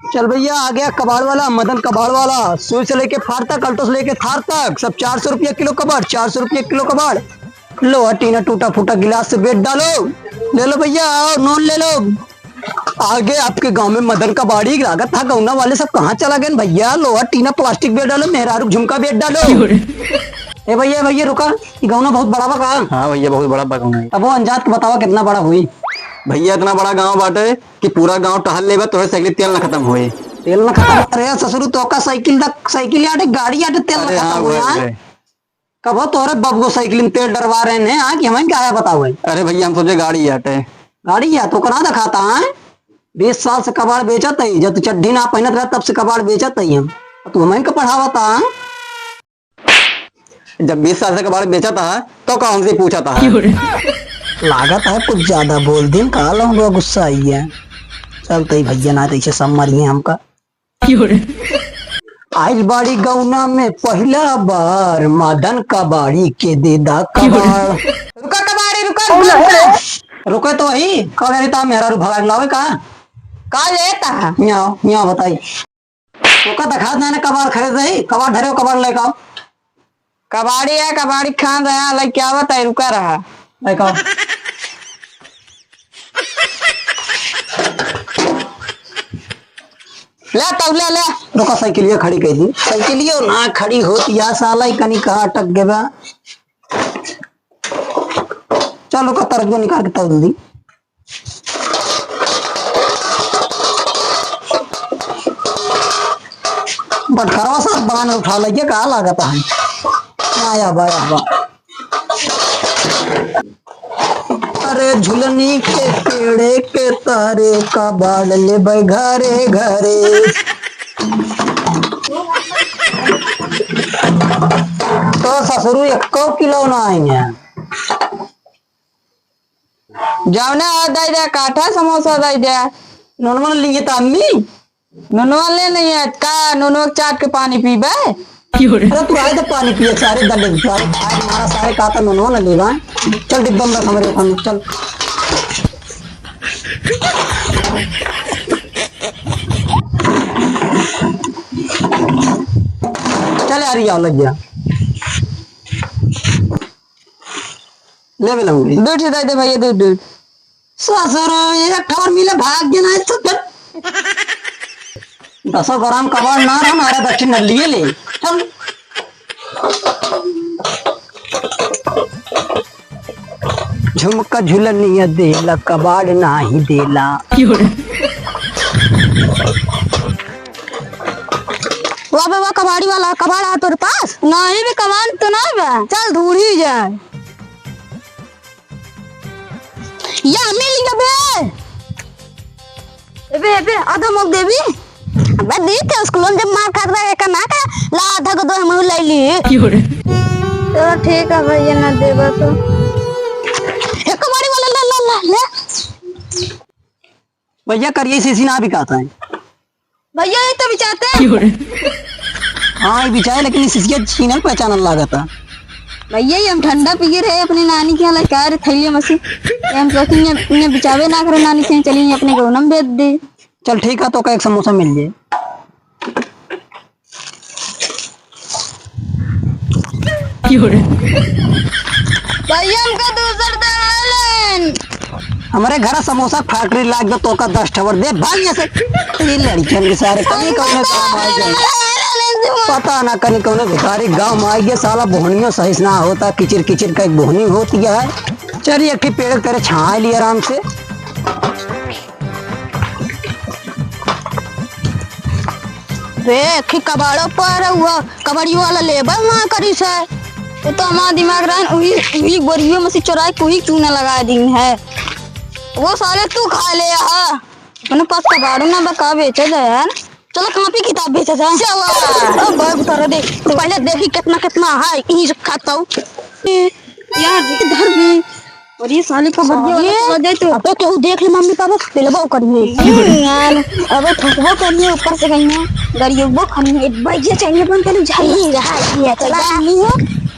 चल भैया आ गया कबाड़ वाला, मदन कबाड़ वाला। सुई से लेके फार तक, अल्टो से लेके थार तक, सब 400 रुपया किलो कबाड़, 400 रुपया किलो कबाड़। लो टीना टूटा फूटा गिलास से बेच डालो। ले लो भैया, और नॉन ले लो। आगे आपके गांव में मदन कबाड़ी लागत था, गौना वाले सब कहाँ चला गए भैया? लोहा टीना प्लास्टिक बेच डालो, मेहरारू झुमका बेच डालो। ए भैया भैया रुका, ये गौना बहुत बड़ा बा का? हाँ भैया बहुत बड़ा गाँव है। अब वो अंजात बतावा कितना बड़ा हुई? भैया इतना बड़ा गांव बाटे कि पूरा गांव टहल लेबा तो साइकिल तेल ना खत्म होए। तेल ना खत्म? अरे ससुर तो का साइकिल आटे गाड़ी आटे तेल ना खत्म हुआ। कब हो तोरे बब को साइकिल में तेल डरवा रहे हैं? हाँ कि हमें क्या है बताओ भाई? अरे भैया हम सोचे गाड़ी आटे। गाड़ी है तो कहाँ दिखाता है? 20 साल से कबाड़ बेचत है, जब तू चड्डी ना पहनत रहा तब से कबाड़ बेचत है हम। तू हमें का पढ़ावता? जब 20 साल से कबाड़ बेचा था तो कौन से पूछा था? लागत है कुछ ज्यादा बोल दिन का लो, गुस्सा आई है। चलते भैया ना तो सब मरिए हमका। आज बाड़ी गौना में पहला बार मदन कबाड़ी के देदा कबाड़। रुका कबाड़ी रुका, रुके तो वही कब रहता मेरा रू भगा लावे का लेता मियाँ मियाँ बताई। रुका दिखा देना कबाड़ खरीद रही, कबाड़ धरे कबाड़ लेकर कबाड़ी है, कबाड़ी खान रहा लाइक क्या बताए, रुका रहा लेकर ले तब ले ले। रुका साइकिलिया खड़ी कर दी, साइकिलियो ना खड़ी होती या साला ही कहीं कहाँ अटक गया। चलो का तरफ निकाल के तब दी। बटखरवा साथ बांध उठा लगे कहा लागत है? आया बा अरे झुलनी के पेड़े के तारे कबाड़ ले भाई घरे घरे। तो ससुरु 1 किलो ना आएंगे। जावना दे दे, काठा समोसा दे दे। नॉर्मल लिए तो अम्मी नुनवा ले नहीं है का? नुनवा चाट के पानी पीबे? अरे तू आए तो पानी पिए सारे दले सारे खाए हमारा सारे का तो नॉन ना लेगा। चल डिब्बा में रख हमारे खाने चल। चल यार ये लग गया ले लूंगी। दूध दे दे भैया, दूध दूध। ससुर ये ठोर मिले भाग गया ना तो 10 ग्राम कबाड़ ना रहा हमारा दक्षिण लिए ले चल। झुमका झुलनिया देला कबाड़ ना ही देला। वाह कबाड़ी वाला कबाड़ है तेरे पास? नहीं भी कमान तो ना बे, चल ढूंढ ही जाए। या मिल गया बे। बे आधा मग देवी अबे दी के स्कूल जब मार खा रहा है का ना का ला आधा को दो हम ले ली। तो ठीक है भैया ना देबा तो एक कबाड़ी वाला ला ला ला ले। भैया करिए सीसी ना भी कहता है भैया ये तो बिचाते हैं। हाँ ये बिचाए लेकिन सीसी छीनल पहचानल लागता। भैया ये हम ठंडा पी रहे अपनी नानी के यहाँ लगा रहे थैली मसी, हम सोचें ये बिचावे ना करे नानी के, चलिए अपने गौनम बेच दे। चल ठीक है तो का एक समोसा मिल जाए। भैया हमका दूसर दे। हमारे घर समोसा फैक्ट्री लाग दो तो का 10 ठवर दे भाग यहाँ से। ये लड़कियों के सारे कहीं कौन काम आ गए पता ना, कहीं कौन भिखारी गांव में आ गया साला। बोहनियों सही ना होता, किचिर किचिर का एक बोहनी होती है। चलिए एक पेड़ तेरे छाए लिए आराम से। रे कबाड़ों पर हुआ कबाड़ी वाला लेबर ना करी से तो हमारा दिमाग रहा वही बोरियों में से चुराए कोई चूना लगा दी है। वो साले तू खा ले अपने पास कबाड़ों ना बका बेचे जाए यार। चलो कॉपी किताब बेचा जाए। चलो बैग उतारो दे तो पहले देखी कितना कितना है यहीं से खाता हूँ यार इधर भी। और ये साले का बढ़िया दे तो अब तो देख ले मम्मी पापा पेलबो करिए यार। अब ठकबो करिए ऊपर से गई गरीबो खनी बैठे चाहिए बन कर जाई रहा है। चला नहीं हो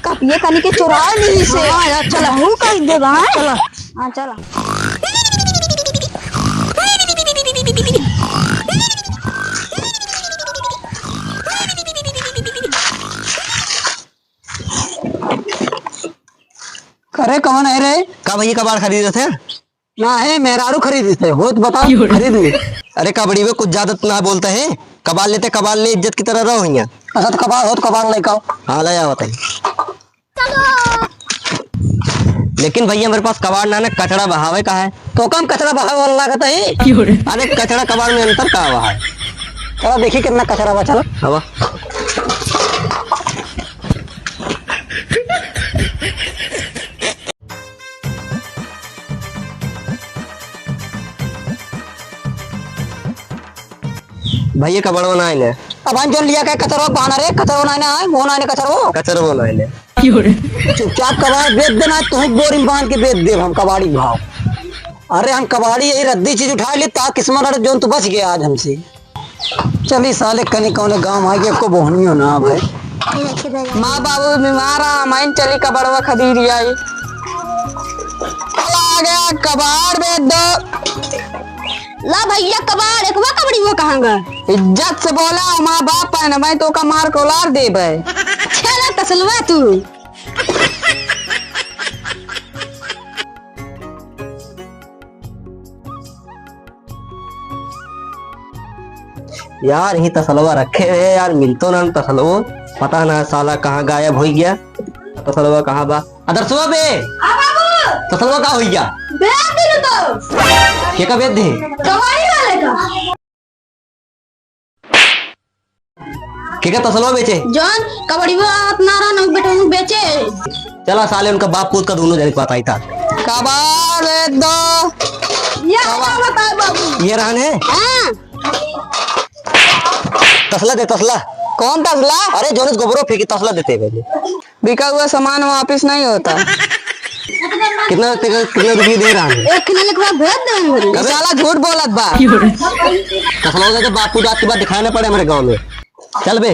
कपिए कनी के चुरा नहीं से। हां यार चला हूं कर दे बा चला। हां चला अरे कौन है रे? का भैया कबाड़ खरीदे थे? ना है मेहरारू खरीदी थे, हो तो बताओ खरीद ली। अरे कबड़ी में कुछ ज्यादा ना बोलते हैं, कबाड़ लेते कबाड़ ले इज्जत की तरह रहो यहाँ। अच्छा तो कबाड़ हो तो कबाड़ लेके आओ। हाँ ले आओ बताइए। लेकिन भैया मेरे पास कबाड़ ना कचड़ा बहावे का है। तो कम कचरा बहावे वाला लागत है। अरे कचड़ा कबाड़ में अंतर का हुआ है? चलो देखिए कितना कचरा बचा। हवा भैया कबाड़ बनाए ले। अब हम जो लिया क्या कचरा बहाना रे, कचरा बनाने आए वो ना कचरा कचरा बनाए ले। चुपचाप कबाड़ बेच देना, तुम बोरी में बांध के बेच दे हम कबाड़ी भाव। अरे हम कबाड़ी यही रद्दी चीज उठा ली ता किस्मत जो तो बच गया आज हमसे। चली साले कहीं कौन गाँव आ गया को बोहनियो ना भाई। माँ बाबू बीमार है, मैं चली कबाड़वा खरीद आई। आ गया कबाड़ बेच दो। ला भैया कबाड़ एक कबड़ी वो कहाँ गए? इज्जत से बोला, माँ बाप है ना, मैं तो का मार को लार दे भाई। अच्छा ना तसलवा तू। यार यही तसलवा रखे है यार, मिल तो ना तसलवो, पता ना साला कहाँ गायब हो गया। तसलवा कहाँ बा? अदरसवा बे तसलवा कहाँ हो गया? बेच दे तो। के का बेच दे? कबाड़ी वाले का। के का तसलवा बेचे? जॉन कबड़ी वो अपना रहा बेटा बेचे। चला साले उनका बाप पूत का दोनों जने पता ही था। कबाड़ बेच दो। ये बता बाबू। ये रहन है हाँ। तसला दे तसला। कौन तसला? अरे जोनस गोबरो फेंकी तसला देते पहले। बिका हुआ सामान वापस नहीं होता। कितना रुपये दे रहा है? एक किलो के बाद भेज देंगे। साला झूठ बोलत बा। तसला होगा तो बापू जात के बाद दिखाना पड़े हमारे गांव में। चल बे।